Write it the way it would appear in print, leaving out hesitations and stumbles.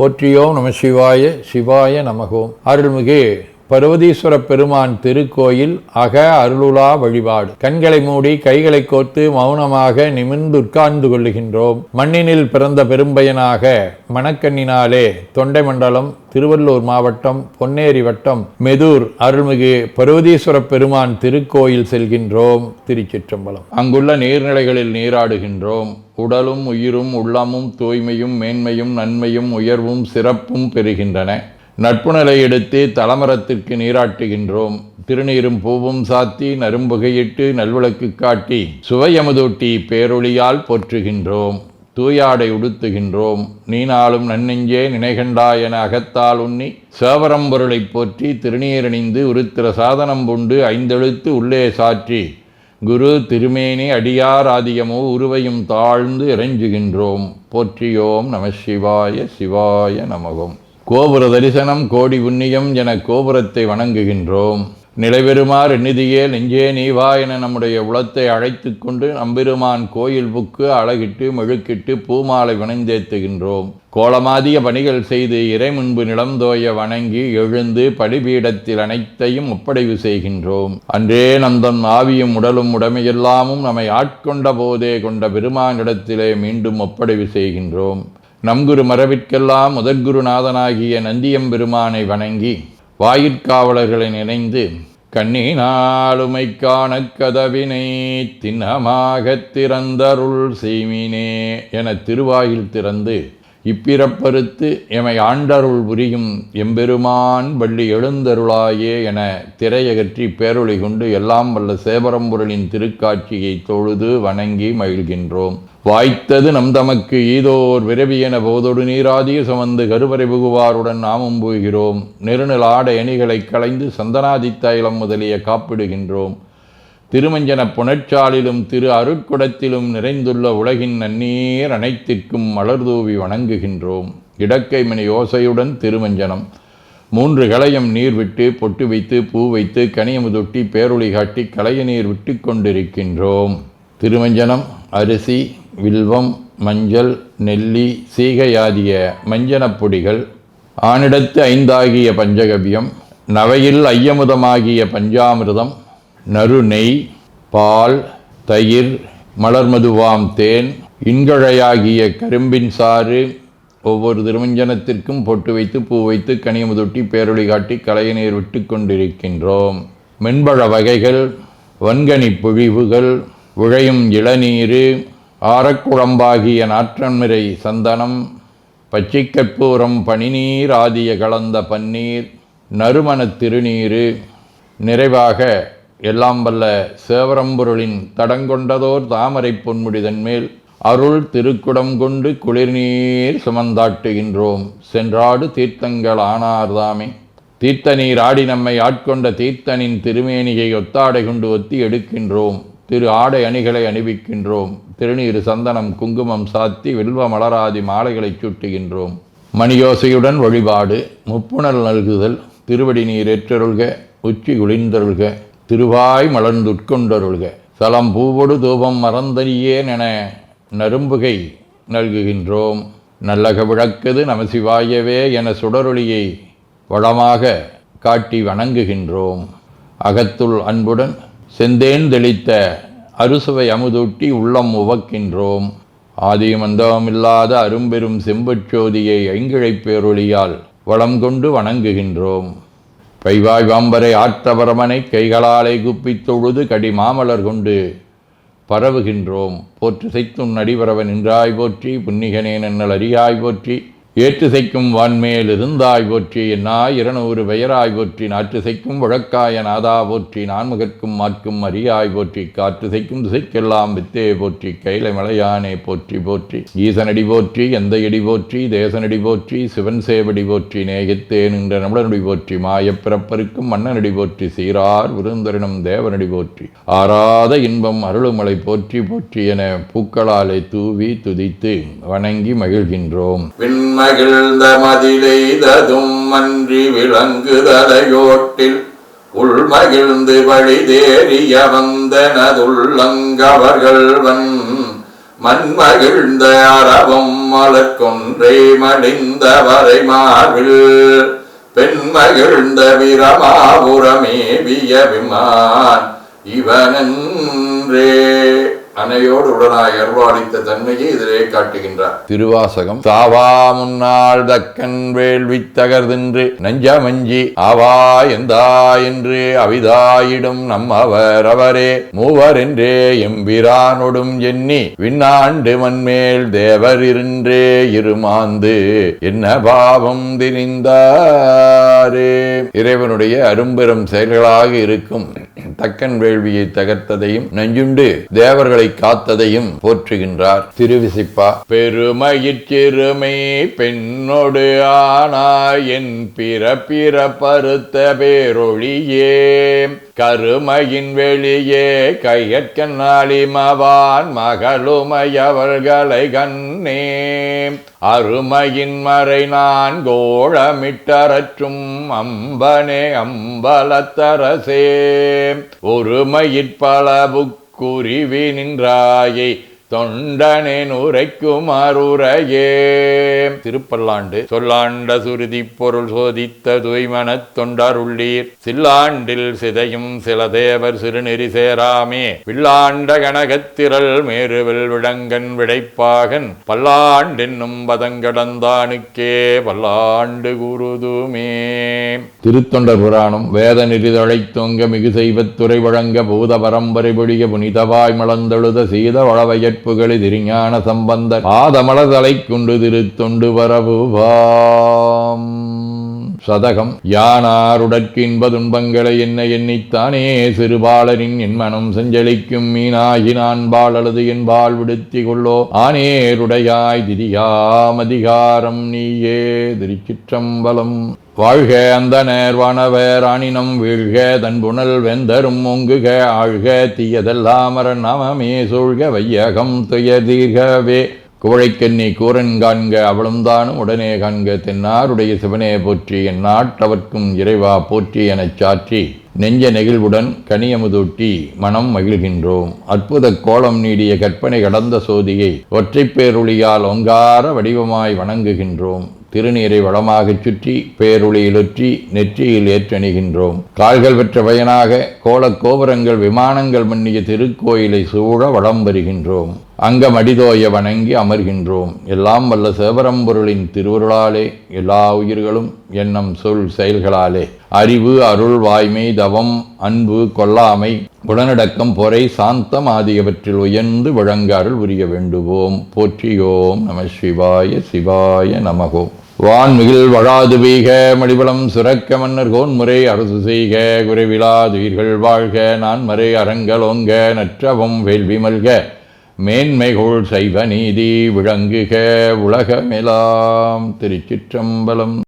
போற்றியோம் நம சிவாய சிவாய நமகோம். அருள்மிகு பர்வதீஸ்வர பெருமான் திருக்கோயில் அக அருளுலா வழிபாடு. கண்களை மூடி கைகளை கோர்த்து மௌனமாக நிமிர்ந்து உட்கார்ந்து கொள்ளுகின்றோம். மண்ணினில் பிறந்த பெரும்பயனாக மணக்கண்ணினாலே தொண்டை மண்டலம் திருவள்ளூர் மாவட்டம் பொன்னேரி வட்டம் மெதூர் அருள்மிகு பர்வதீஸ்வர பெருமான் திருக்கோயில் செல்கின்றோம். திருச்சிற்றம்பலம். அங்குள்ள நீர்நிலைகளில் நீராடுகின்றோம். உடலும் உயிரும் உள்ளமும் தூய்மையும் மேன்மையும் நன்மையும் உயர்வும் சிறப்பும் பெறுகின்றன. நட்புணலை எடுத்து தலமரத்திற்கு நீராட்டுகின்றோம். திருநீரும் பூவும் சாத்தி நரும்புகையிட்டு நல்விளக்கு காட்டி சுவையமுதூட்டி பேரொளியால் போற்றுகின்றோம். தூயாடை உடுத்துகின்றோம். நீனாலும் நன்னெஞ்சே நினைகண்டா என அகத்தால் உண்ணி சேவரம்பொருளை போற்றி திருநீரணிந்து உருத்திர சாதனம் புண்டு ஐந்தெழுத்து உள்ளே சாற்றி குரு திருமேனி அடியார் ஆதியமோ உருவையும் தாழ்ந்து இறைஞ்சுகின்றோம். போற்றியோம் நம சிவாய சிவாய நமகம். கோபுர தரிசனம் கோடி புண்ணியம் என கோபுரத்தை வணங்குகின்றோம். நிலைபெறுமாறு நிதியே நெஞ்சே நீவா என நம்முடைய உளத்தை அழைத்து கொண்டு நம்பெருமான் கோயில் புக்கு அழகிட்டு மெழுக்கிட்டு பூமாலை வணந்தேத்துகின்றோம். கோலமாதிய பணிகள் செய்து இறை முன்பு நிலந்தோய வணங்கி எழுந்து படிபீடத்தில் அனைத்தையும் ஒப்படைவு செய்கின்றோம். அன்றே நந்தன் ஆவியும் உடலும் உடமையெல்லாமும் நம்மை ஆட்கொண்ட போதே கொண்ட பெருமானிடத்திலே மீண்டும் ஒப்படைவு செய்கின்றோம். நம்குரு மரபிற்கெல்லாம் முதற்குருநாதனாகிய நந்தியம்பெருமானை வணங்கி வாயிற்காவலர்களை நினைந்து கண்ணினாலுமை காண கதவினை திண்ணமாகத் திறந்தருள் செய்மினே என திருவாயில் திறந்து இப்பிறப்பறுத்து எமை ஆண்டருள் புரியும் எம்பெருமான் வள்ளி எழுந்தருளாயே என திரையகற்றி பேரொளி கொண்டு எல்லாம் வல்ல சேவரம்பொருளின் திருக்காட்சியை தொழுது வணங்கி மகிழ்கின்றோம். வாய்த்தது நம் தமக்கு ஈதோர் விரவியென போதொடு நீராதிய சுமந்து கருவறை புகுவாருடன் நாமும் போகிறோம். நெருநில ஆடை அணிகளை களைந்து சந்தனாதி தைலம் முதலிய காப்பிடுகின்றோம். திருமஞ்சன புனச்சாலிலும் திரு அருட்குடத்திலும் நிறைந்துள்ள உலகின் நன்னீர் அனைத்திற்கும் மலர்தூவி வணங்குகின்றோம். இடக்கை மணி ஓசையுடன் திருமஞ்சனம் 3 களையம் நீர் விட்டு பொட்டு வைத்து பூ வைத்து கனியமுதொட்டி பேரொளி காட்டி களைய நீர் விட்டு கொண்டிருக்கின்றோம். திருமஞ்சனம் அரிசி வில்வம் மஞ்சள் நெல்லி சீகையாதிய மஞ்சனப் பொடிகள், ஆனிடத்து 5 ஆகிய பஞ்சகவ்யம், நவையில் ஐயமுதமாகிய பஞ்சாமிர்தம், நறு நெய், பால், தயிர், மலர்மதுவாம் தேன், இன்கழையாகிய கரும்பின் சாறு, ஒவ்வொரு திருமஞ்சனத்திற்கும் பொட்டு வைத்து பூ வைத்து கனியமுதொட்டி பேரொளி காட்டி களைய நீர் விட்டு கொண்டிருக்கின்றோம். மென்பழ வகைகள், வன்கனி பொழிவுகள், உழையும் இளநீரு, ஆரக்குழம்பாகிய நாற்றன்மிரை சந்தனம், பச்சைக்கற்பூரம் பனிநீர் ஆதிய கலந்த பன்னீர், நறுமணத் திருநீரு, நிறைவாக எல்லாம் வல்ல சேவரம்பொருளின் தடங்கொண்டதோர் தாமரை பொன்முடிதன் மேல் அருள் திருக்குடம் கொண்டு குளிர்நீர் சுமந்தாட்டுகின்றோம். சென்றாடு தீர்த்தங்கள் ஆனார்தாமே. தீர்த்த நீர் ஆடி நம்மை ஆட்கொண்ட தீர்த்தனின் திருமேனியை ஒத்தாடை கொண்டு ஒத்தி எடுக்கின்றோம். திரு ஆடை அணிகளை அணிவிக்கின்றோம். திருநீர் சந்தனம் குங்குமம் சாத்தி வில்வ மலராதி மாலைகளை சூட்டுகின்றோம். மணியோசையுடன் வழிபாடு. முப்புணல் நல்குதல். திருவடி நீர் ஏற்றருள்க. உச்சி குளிர்ந்தருள்க. திருவாய் மலர்ந்துட்கொண்டருள்க. சலம் பூவொடு தூபம் மறந்தறியேன் என நரும்புகை நல்குகின்றோம். நல்லக விளக்குது நமசிவாயவே என சுடரொளியை வளமாக காட்டி வணங்குகின்றோம். அகத்துள் அன்புடன் செந்தேன் தெளித்த அறுசுவை அமுதூட்டி உள்ளம் உவக்கின்றோம். ஆதியும் அந்தமில்லாத அரும்பெரும் செம்பச்சோதியை ஐங்கிழைப் பேரொளியால் வளம் கொண்டு வணங்குகின்றோம். கைவாய் வாம்பரை ஆற்றவரமனை கைகளாலை குப்பித் தொழுது கடி மாமலர் கொண்டு பரவுகின்றோம். போற்று செய்தும் நடிவரவன் நின்றாய் போற்றி. புன்னிகனே நன்னல் அறியாய் போற்றி. ஏற்று செய்க்கும் வான்மேல் இருந்தாய் போற்றி. என்னாய் 200 பெயராய் போற்றி. நாற்று செய்க்கும் வழக்காய நாதா போற்றி. நான்முகற்கும் மாற்கும் அறியாய் போற்றி. காற்று செய்க்கும் திசைக்கெல்லாம் வித்தே போற்றி. கைலை மலையானே போற்றி போற்றி. ஈசனடி போற்றி. எந்த எடி போற்றி. தேசனடி போற்றி. சிவன் சேவடி போற்றி. நேயத்தே நின்ற நம்மளனடி போற்றி. மாயப்பிறப்பருக்கும் மன்னனடி போற்றி. சீரார் விருந்தரினம் தேவனடி போற்றி. ஆராத இன்பம் அருளுமலை போற்றி போற்றி என பூக்களாலே தூவி துதித்து வணங்கி மகிழ்கின்றோம். மகிழ்ந்த மதிலெய்ததும் அன்றி விளங்குதலையோட்டில் உள்மகிழ்ந்து வழி தேறிய வந்தனதுள்ளங்கவர்கள்வன் மண்மகிழ்ந்த அரவம் மலர்கொன்றை மடிந்த வரை மார்பில் பெண்மகிழ்ந்த பிரமாபுரமேவிய விமான் இவனன்றே. அன்னையோடு உடனாய் அருள்வாளித்த தன்மையை இதிலே காட்டுகின்றார். திருவாசகம். சாவா முன்னாள் தக்கன் வேள்வி தகர்தென்று நஞ்சமஞ்சி ஆவா எந்தா என்று அவிதாயிடும் நம்மவர் அவரே மூவர் என்றே எம்பிரானொடும் எண்ணி விண்ணாண்டு மண்மேல் தேவர் இருன்றே இருமாந்து என்ன பாவம் திரிந்தாரே. இறைவனுடைய அரும்பெரும் செயல்களாக இருக்கும் தக்கன் வேள்வியை தகர்த்ததையும் நஞ்சுண்டு தேவர்களை காத்ததையும் போற்றுகின்றார். திருவிசிப்பா. பெருமயிற்றிருமை பெண்ணொடு ஆனாய் என் பிற பருத்த பேரொழியே கருமையின் வெளியே கையற்கண்ணாளிமவான் மகளுமையவர்களை கண்ணே அருமையின் மறை நான் கோளமிட்டரற்றும் அம்பனே அம்பலத்தரசே ஒருமையிற்பளபுக் குறிவி நின்றாயை தொண்டனேன் உரைக்கும் அருரையே. திருப்பல்லாண்டு. சொல்லாண்ட சுருதி பொருள் சோதித்த தூய்மனத் தொண்டருள்ளீர் சில்லாண்டில் சிதையும் சில தேவர் சிறுநெறி சேராமே வில்லாண்ட கனகத்திரள் மேருவில் விடங்கன் விடைப்பாகன் பல்லாண்டென்னும் பதங்கடந்தானுக்கே பல்லாண்டு குருதுமே. திருத்தொண்டர் புராணம். வேத நெறிதழை தொங்க மிகு செய்வத்துறை வழங்க பூத பரம்பரை பொழிய புனிதவாய் மலர்ந்தெழுத சீத வளவைய புகழி திருஞான சம்பந்தர் ஆதமலதலை கொண்டு திருத்தொண்டு வரவுவாம். சதகம். யானாருடற்கு இன்ப துன்பங்களை என்ன எண்ணித்தானே சிறுபாலரின் என் மனம் செஞ்சலிக்கும் மீனாகி நான் பாலது என்பால் விடுத்தி கொள்ளோ ஆனேருடையாய் திரியாமதிகாரம் நீயே. திருச்சிற்றம்பலம். வாழ்க அந்த நேர்வானவர் ஆனினம் வீழ்க தன்புணல் வெந்தரும் ஒங்குக ஆழ்க தீயதெல்லாம் நாமமே சூழ்க வையகம் துயதீர்கவே. குவழைக்கண்ணி கூரன் காண்க அவளும் தானும் உடனே காண்க தென்னாருடைய சிவனே போற்றி என் நாட்டவர்க்கும் இறைவா போற்றி எனச் சாற்றி நெஞ்ச நெகிழ்வுடன் கனியமுதூட்டி மனம் மகிழ்கின்றோம். அற்புத கோலம் நீடிய கற்பனை கடந்த சோதியை ஒற்றைப் பேருளியால் ஒங்கார வடிவமாய் வணங்குகின்றோம். திருநீரை வளமாகச் சுற்றி பேருளியிலுற்றி நெற்றியில் ஏற்றணிகின்றோம். கால்கள் பெற்ற பயனாக கோலக்கோபுரங்கள் விமானங்கள் மன்னிய திருக்கோயிலை சூழ வளம் வருகின்றோம். அங்கம் அடிதோய வணங்கி அமர்கின்றோம். எல்லாம் வல்ல சிவபரம்பொருளின் திருவருளாலே எல்லா உயிர்களும் எண்ணம் சொல் செயல்களாலே அறிவு அருள் வாய்மை தவம் அன்பு கொல்லாமை குணநடக்கம் பொறை சாந்தம் ஆகியவற்றில் உயர்ந்து வழங்க அருள் புரிய வேண்டுவோம். போற்றியோம் நம சிவாய சிவாய நமகோம். வான்மிகில் வழாது வீக மடிபலம் சுரக்க மன்னர் கோன்முறை அரசு செய்க குறைவிலாதுயிர்கள் வாழ்க நான்மறை அரங்கலோங்க நற்றவம் வேள்வி மல்க மேன்மைகோள் சைவ நீதி விளங்குக உலகமெலாம். திருச்சிற்றம்பலம்.